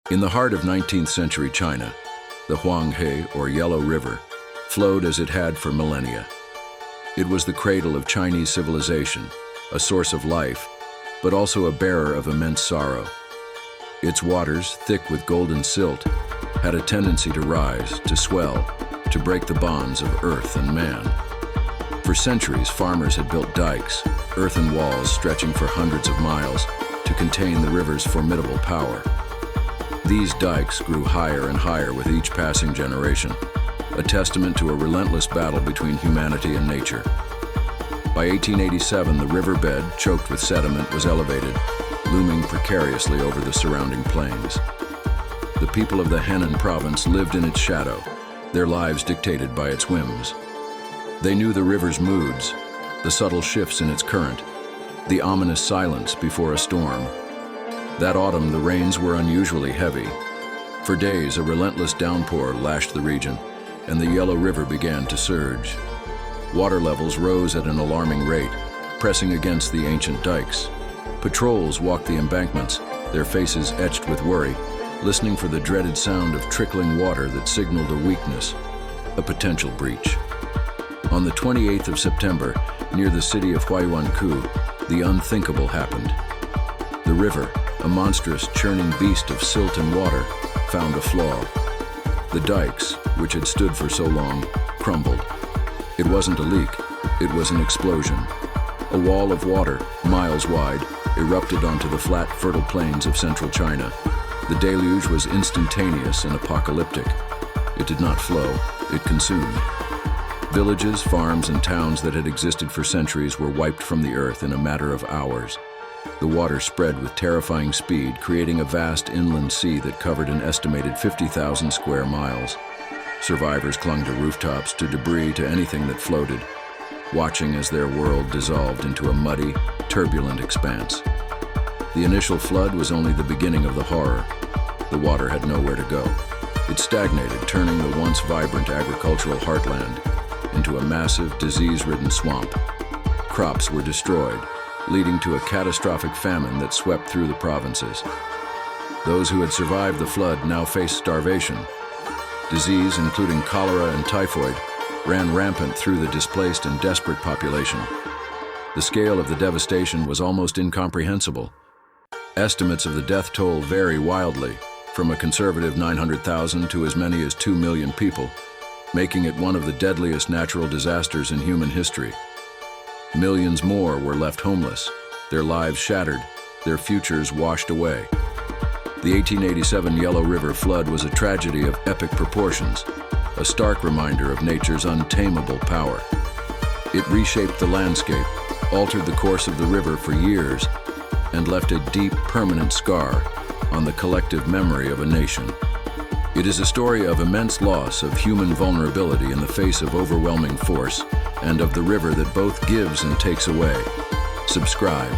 In the heart of 19th century China, the Huanghe, or Yellow River, flowed as it had for millennia. It was the cradle of Chinese civilization, a source of life, but also a bearer of immense sorrow. Its waters, thick with golden silt, had a tendency to rise, to swell, to break the bonds of earth and man. For centuries, farmers had built dikes, earthen walls stretching for hundreds of miles, to contain the river's formidable power. These dikes grew higher and higher with each passing generation, a testament to a relentless battle between humanity and nature. By 1887, the riverbed, choked with sediment, was elevated, looming precariously over the surrounding plains. The people of the Henan province lived in its shadow, their lives dictated by its whims. They knew the river's moods, the subtle shifts in its current, the ominous silence before a storm. That autumn, the rains were unusually heavy. For days, a relentless downpour lashed the region, and the Yellow River began to surge. Water levels rose at an alarming rate, pressing against the ancient dikes. Patrols walked the embankments, their faces etched with worry, listening for the dreaded sound of trickling water that signaled a weakness, a potential breach. On the 28th of September, near the city of Huayuankou, the unthinkable happened. The river, a monstrous, churning beast of silt and water, found a flaw. The dikes, which had stood for so long, crumbled. It wasn't a leak, it was an explosion. A wall of water, miles wide, erupted onto the flat, fertile plains of central China. The deluge was instantaneous and apocalyptic. It did not flow, it consumed. Villages, farms, and towns that had existed for centuries were wiped from the earth in a matter of hours. The water spread with terrifying speed, creating a vast inland sea that covered an estimated 50,000 square miles. Survivors clung to rooftops, to debris, to anything that floated, watching as their world dissolved into a muddy, turbulent expanse. The initial flood was only the beginning of the horror. The water had nowhere to go. It stagnated, turning the once vibrant agricultural heartland into a massive, disease-ridden swamp. Crops were destroyed, leading to a catastrophic famine that swept through the provinces. Those who had survived the flood now faced starvation. Disease, including cholera and typhoid, ran rampant through the displaced and desperate population. The scale of the devastation was almost incomprehensible. Estimates of the death toll vary wildly, from a conservative 900,000 to as many as 2 million people, making it one of the deadliest natural disasters in human history. Millions more were left homeless, their lives shattered, their futures washed away. The 1887 Yellow River flood was a tragedy of epic proportions, a stark reminder of nature's untamable power. It reshaped the landscape, altered the course of the river for years, and left a deep, permanent scar on the collective memory of a nation. It is a story of immense loss, of human vulnerability in the face of overwhelming force, and of the river that both gives and takes away. Subscribe.